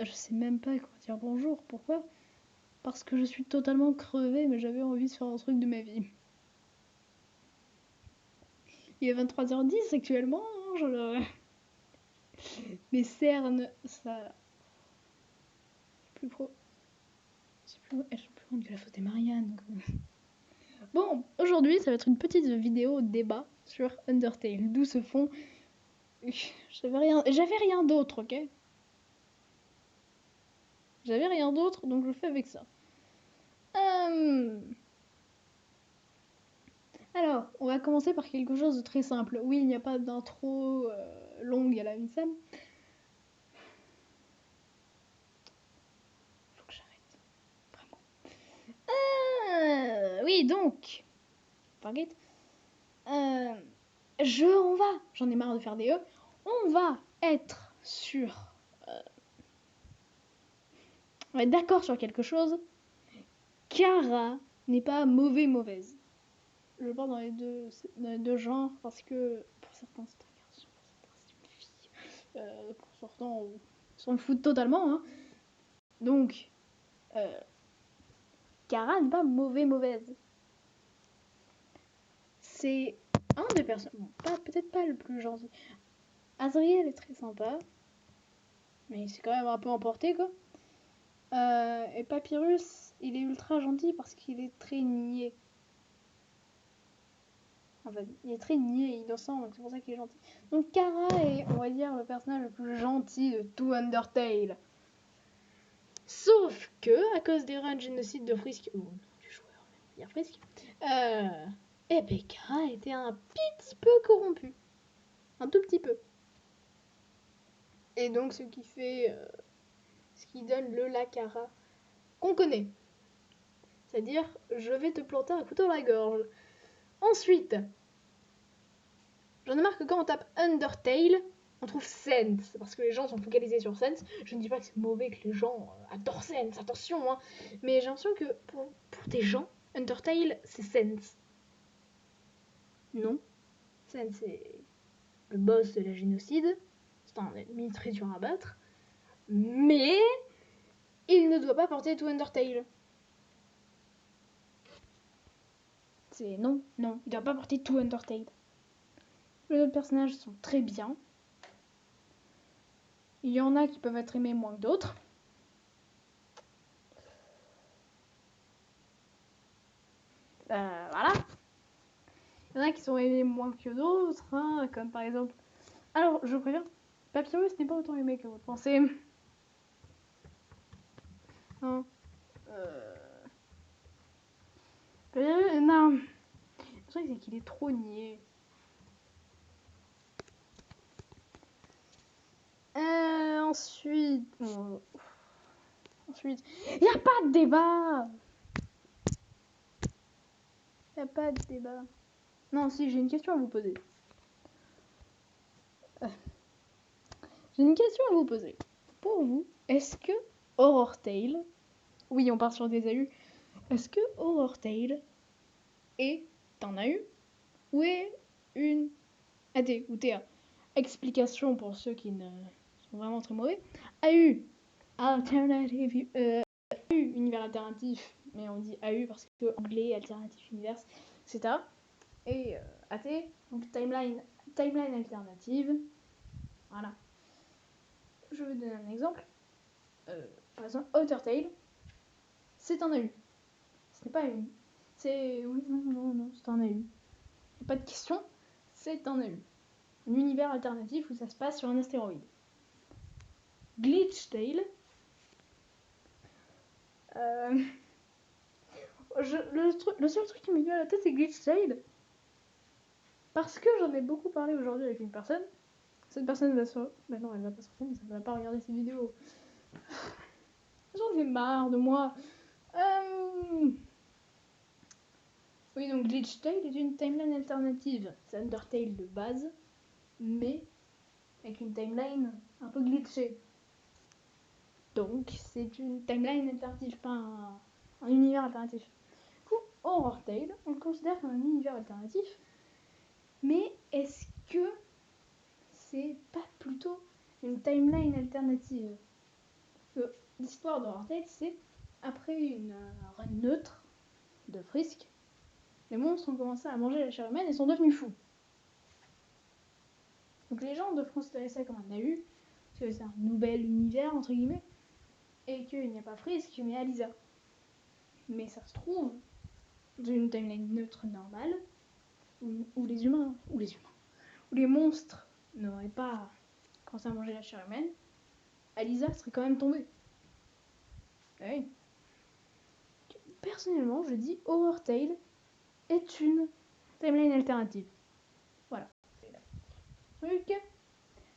Je sais même pas quoi dire bonjour. Pourquoi? Parce que je suis totalement crevée, mais j'avais envie de faire un truc de ma vie. Il est 23h10 actuellement, hein, mes cernes, ça... plus pro... Elles sont plus grandes que la faute de Marianne. Bon, aujourd'hui, ça va être une petite vidéo débat sur Undertale. D'où se font... J'avais rien d'autre, ok? J'avais rien d'autre, donc je fais avec ça. Alors, on va commencer par quelque chose de très simple. Oui, il n'y a pas d'intro longue à la Insam. Faut que j'arrête. Vraiment. Oui, donc... Forget. J'en ai marre de faire des E. On va être on va être d'accord sur quelque chose. Kara n'est pas mauvaise. Je parle dans les deux genres parce que pour certains c'est un garçon, pour certains c'est une fille. Pour certains on s'en fout totalement. Hein. Donc, Kara n'est pas mauvaise. C'est un des personnages, peut-être pas le plus gentil. Azriel est très sympa, mais c'est quand même un peu emporté quoi. Et Papyrus, il est ultra gentil parce qu'il est très niais. En fait, il est très niais et innocent, donc c'est pour ça qu'il est gentil. Donc Kara est, on va dire, le personnage le plus gentil de tout Undertale. Sauf que, à cause des runs génocides de Frisk, ou du joueur, on va dire Frisk, et ben Kara était un petit peu corrompu. Un tout petit peu. Et donc ce qui fait... ce qui donne le Kara qu'on connaît. C'est-à-dire, je vais te planter un couteau dans la gorge. Ensuite, j'en ai marre que quand on tape Undertale, on trouve Sense, parce que les gens sont focalisés sur Sense. Je ne dis pas que c'est mauvais que les gens adorent Sense, attention, hein. Mais j'ai l'impression que pour des gens, Undertale, c'est Sense. Non. Sense, c'est le boss de la génocide. C'est un ennemi très dur à battre. Mais il ne doit pas porter tout Undertale. C'est non, il doit pas porter tout Undertale. Les autres personnages sont très bien. Il y en a qui peuvent être aimés moins que d'autres. Voilà. Il y en a qui sont aimés moins que d'autres, hein, comme par exemple... Alors, je préviens, Papyrus n'est pas autant aimé que vous pensez. Hein. Non. Le truc, c'est qu'il est trop niais. Ensuite... Ensuite... Il n'y a pas de débat. Il n'y a pas de débat. Non, si, j'ai une question à vous poser. J'ai une question à vous poser. Pour vous, est-ce que Horror Tale... Oui, on part sur des AU. Est-ce que Horror Tale est un AU ou est une AD ou TA? Explication pour ceux qui ne sont vraiment très mauvais. AU, Alternative... AU, univers alternatif, mais on dit AU parce que anglais, alternatif, univers, etc. Et AT, donc timeline alternative. Voilà. Je vais donner un exemple. Par exemple, Outer Tale, c'est un AU. Ce n'est pas une. C'est. Oui, non, c'est un AU. Pas de question, c'est un AU. Un univers alternatif où ça se passe sur un astéroïde. Glitch Tale. Le seul truc qui me vient à la tête, c'est Glitch Tale. Parce que j'en ai beaucoup parlé aujourd'hui avec une personne. Cette personne va sur... Bah non, elle va pas sur scène, elle va pas regarder ces vidéos. J'en ai marre de moi. Oui, donc Glitch Tale est une timeline alternative. C'est Undertale de base, mais avec une timeline un peu glitchée. Donc, c'est une timeline alternative, pas un univers alternatif. Du coup, Horror Tale, on le considère comme un univers alternatif, mais est-ce que c'est pas plutôt une timeline alternative? L'histoire d'Horrortail, c'est après une reine neutre de Frisk, les monstres ont commencé à manger la chair humaine et sont devenus fous. Donc les gens devront considérer ça comme un AU, parce que c'est un nouvel univers, entre guillemets, et qu'il n'y a pas Frisk, mais Alisa. Mais ça se trouve, dans une timeline neutre normale, où les monstres n'auraient pas commencé à manger la chair humaine, Alisa serait quand même tombée. Oui. Personnellement, je dis Horrortail est une timeline alternative. Voilà. Truc.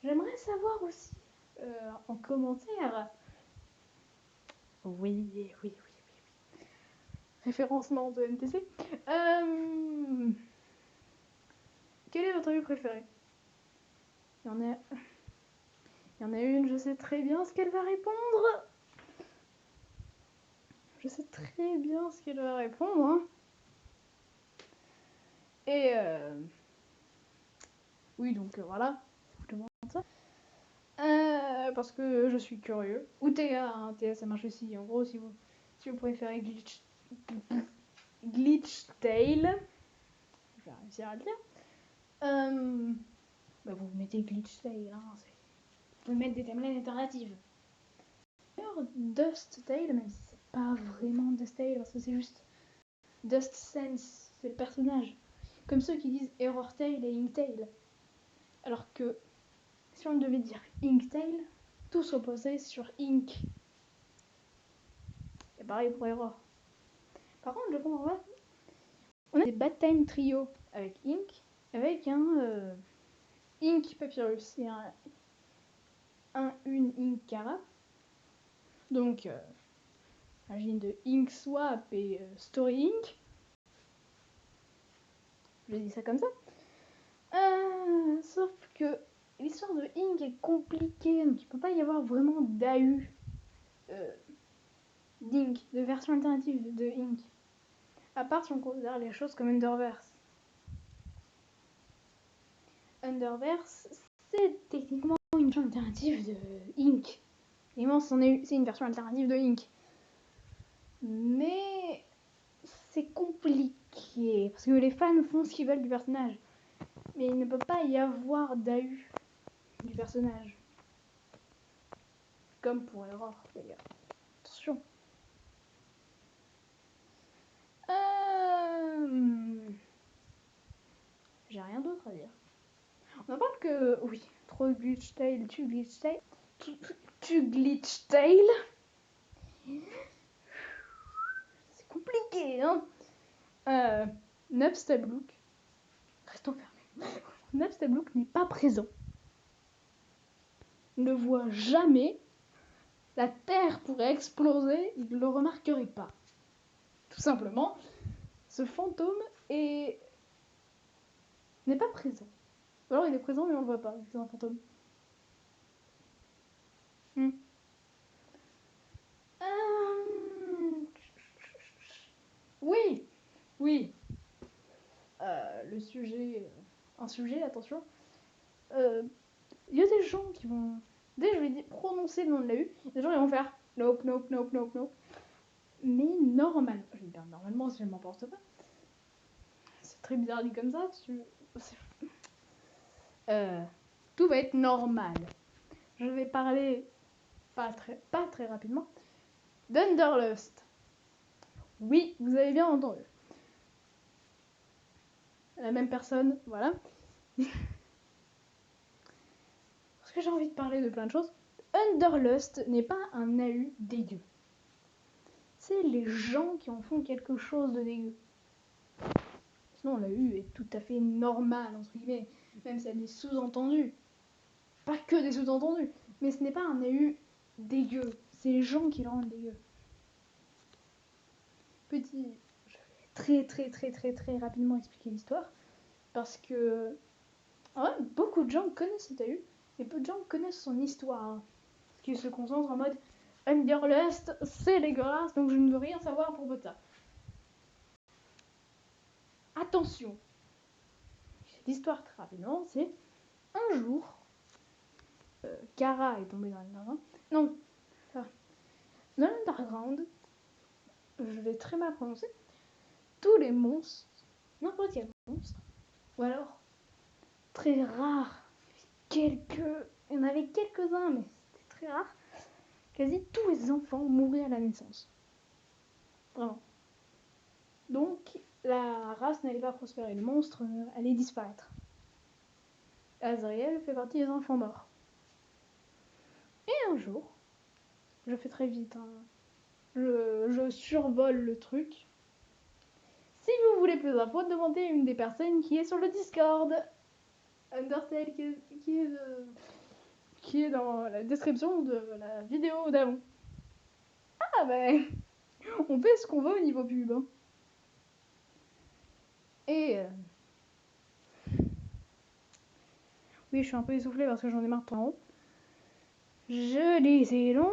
J'aimerais savoir aussi en commentaire. Oui. Référencement de NPC. Quel est votre AU préféré? Il y en a une, je sais très bien ce qu'elle va répondre. Je sais très bien ce qu'elle va répondre. Hein. Et oui, donc voilà. Je demande ça. Parce que je suis curieux. Ou TA, hein, TA ça marche aussi. En gros, si vous préférez Glitchtail, je vais réussir à le dire. Bah vous mettez Glitchtail, hein, vous pouvez mettre des timelines alternatives. D'ailleurs, Dusttail, même si c'est pas vraiment Dusttail, parce que c'est juste Dust Sense, c'est le personnage. Comme ceux qui disent Errortail et Inktail. Alors que si on devait dire Inktail, tout se reposait sur Ink. Et pareil pour Error. Par contre, je comprends pas. On a des Bad Time Trio avec Ink, avec un Ink Papyrus et une Ink Kara. Donc, imagine de Ink Swap et Story Ink. Je dis ça comme ça. Sauf que l'histoire de Ink est compliquée, donc il peut pas y avoir vraiment d'AU d'Ink, de version alternative de Ink. À part si on considère les choses comme Underverse. Underverse, c'est techniquement une version alternative de Ink. Évidemment, c'est une version alternative de Ink. Mais c'est compliqué, parce que les fans font ce qu'ils veulent du personnage. Mais il ne peut pas y avoir d'AU du personnage. Comme pour Error, d'ailleurs. Attention. J'ai rien d'autre à dire. On en parle que... Oui, trop Glitchtail, tu Glitchtail. C'est compliqué, hein. Nubstablook. Restons fermés. Nubstablook n'est pas présent. Il ne voit jamais. La Terre pourrait exploser, il ne le remarquerait pas. Tout simplement, ce fantôme n'est pas présent. Ou alors il est présent mais on le voit pas, c'est un fantôme. Oui. Le sujet... un sujet, attention. Il y a des gens qui vont... Dès que je vais prononcer le nom de la U, les gens ils vont faire nope. Mais normalement, je vais dire normalement si je m'emporte pas. C'est très bizarre dit comme ça. Tout va être normal. Je vais parler pas très rapidement d'Underlust. Oui, vous avez bien entendu. La même personne, voilà. Parce que j'ai envie de parler de plein de choses. Underlust n'est pas un AU dégueu. C'est les gens qui en font quelque chose de dégueu. Sinon, l'AU est tout à fait normal, entre guillemets, même si elle est sous-entendue. Pas que des sous-entendus, mais ce n'est pas un AU dégueu. C'est les gens qui le rendent dégueu. Je vais très rapidement expliquer l'histoire. Parce que beaucoup de gens connaissent cet AU, et peu de gens connaissent son histoire. Qui se concentrent en mode Underlust, c'est dégueulasse, donc je ne veux rien savoir pour ça. Attention, l'histoire très rapidement, c'est un jour, Kara est tombée dans le ravin. Non, dans l'Underground, je vais très mal prononcer, tous les monstres, n'importe quel monstre, ou alors très rare, il y en avait quelques-uns, mais c'était très rare, quasi tous les enfants mouraient à la naissance. Vraiment. Donc, la race n'allait pas prospérer, le monstre allait disparaître. Azrael fait partie des enfants morts. Et un jour, je fais très vite, hein, je survole le truc. Si vous voulez plus d'infos, demandez à une des personnes qui est sur le Discord. Undertale qui est dans la description de la vidéo d'avant. Ah ben, on fait ce qu'on veut au niveau pub. Hein. Et oui, je suis un peu essoufflée parce que j'en ai marre de temps. Je disais donc,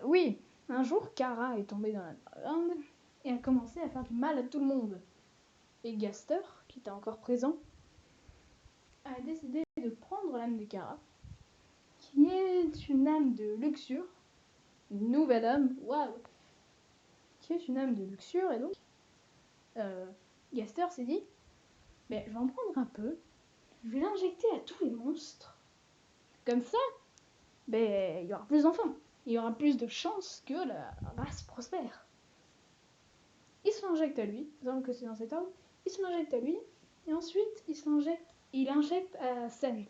oui, un jour, Kara est tombée dans la lande et a commencé à faire du mal à tout le monde. Et Gaster, qui était encore présent, a décidé de prendre l'âme de Kara, qui est une âme de luxure, une nouvelle âme, waouh, qui est une âme de luxure, et donc Gaster s'est dit, mais je vais en prendre un peu, je vais l'injecter à tous les monstres, comme ça, il y aura plus d'enfants, il y aura plus de chances que la race prospère. Il se l'injecte à lui, disons que c'est dans cet ordre, il se l'injecte à lui, et ensuite il injecte à Sans,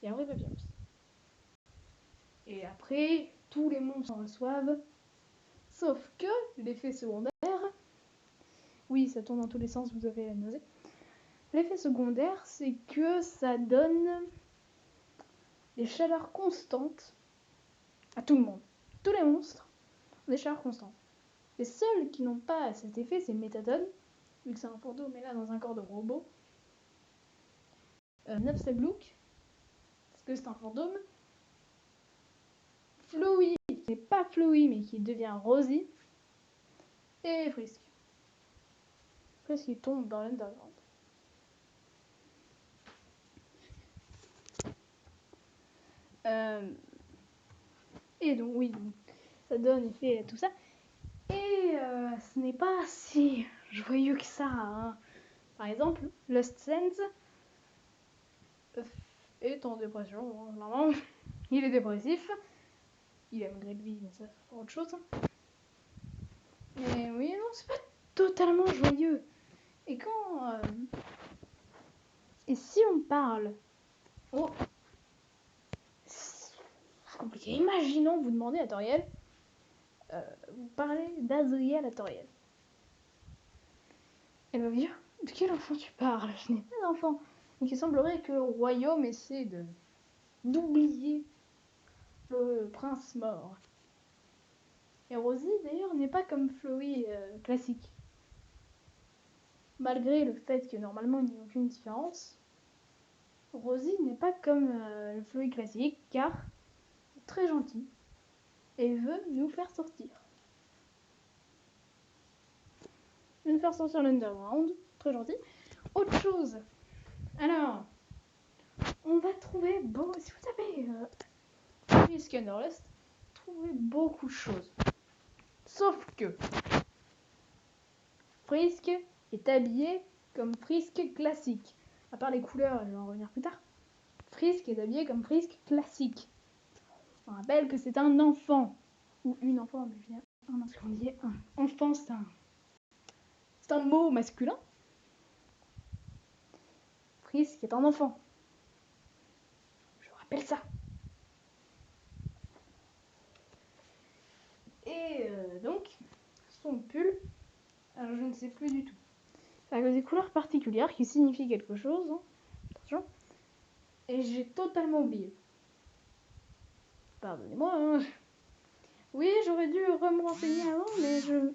et après Papyrus. Et après, tous les monstres en reçoivent, sauf que l'effet secondaire, oui, ça tourne dans tous les sens, vous avez la nausée. L'effet secondaire, c'est que ça donne des chaleurs constantes à tout le monde. Tous les monstres ont des chaleurs constantes. Les seuls qui n'ont pas cet effet, c'est Métatone, vu que c'est un fantôme, mais là dans un corps de robot. Nafsablook, parce que c'est un fantôme. Flowey, qui n'est pas Flowey, mais qui devient Rosie. Et Frisk. Frisk, il tombe dans l'Underground. Et donc, oui, ça donne effet à tout ça. Et ce n'est pas si joyeux que ça. Hein. Par exemple, Lost Sense est en dépression. Hein, normalement, il est dépressif. Il aime gré de vie, mais ça, c'est pas autre chose. Mais oui, non, c'est pas totalement joyeux. Et quand. Et si on parle. Oh! C'est compliqué. Imaginons, vous demandez à Toriel. Vous parlez d'Azriel à Toriel. Elle va vous dire, de quel enfant tu parles? Je n'ai pas d'enfant. Donc il semblerait que le royaume essaie d'oublier le prince mort. Et Rosie, d'ailleurs, n'est pas comme Flowey classique. Malgré le fait que normalement il n'y a aucune différence, Rosie n'est pas comme le Flowey classique, car elle est très gentille et veut nous faire sortir. Veut nous faire sortir l'Underground, très gentil. Autre chose, alors, on va trouver, bon, si vous tapez Scannerlust, trouver beaucoup de choses. Sauf que Frisk est habillé comme Frisk classique. À part les couleurs, je vais en revenir plus tard. Frisk est habillé comme Frisk classique. On rappelle que c'est un enfant. Ou une enfant, mais je viens parce qu'on dit un enfant, c'est un mot masculin. Frisk est un enfant. Je rappelle ça. Et donc, son pull, alors je ne sais plus du tout. Ça a des couleurs particulières qui signifient quelque chose. Hein. Attention. Et j'ai totalement oublié. Pardonnez-moi. Hein. Oui, j'aurais dû me renseigner avant, mais j'aurais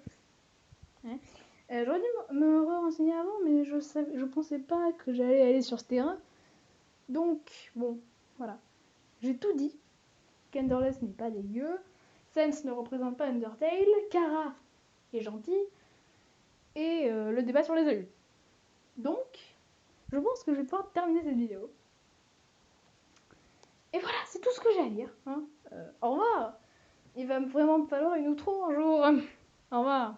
dû me renseigner avant, mais je pensais pas que j'allais aller sur ce terrain. Donc, bon, voilà. J'ai tout dit. Kenderless n'est pas dégueu. Sense ne représente pas Undertale. Kara est gentil. Et le débat sur les adultes. Donc, je pense que je vais pouvoir terminer cette vidéo. Et voilà, c'est tout ce que j'ai à dire. Hein. Au revoir. Il va vraiment me falloir une outro un jour. Au revoir.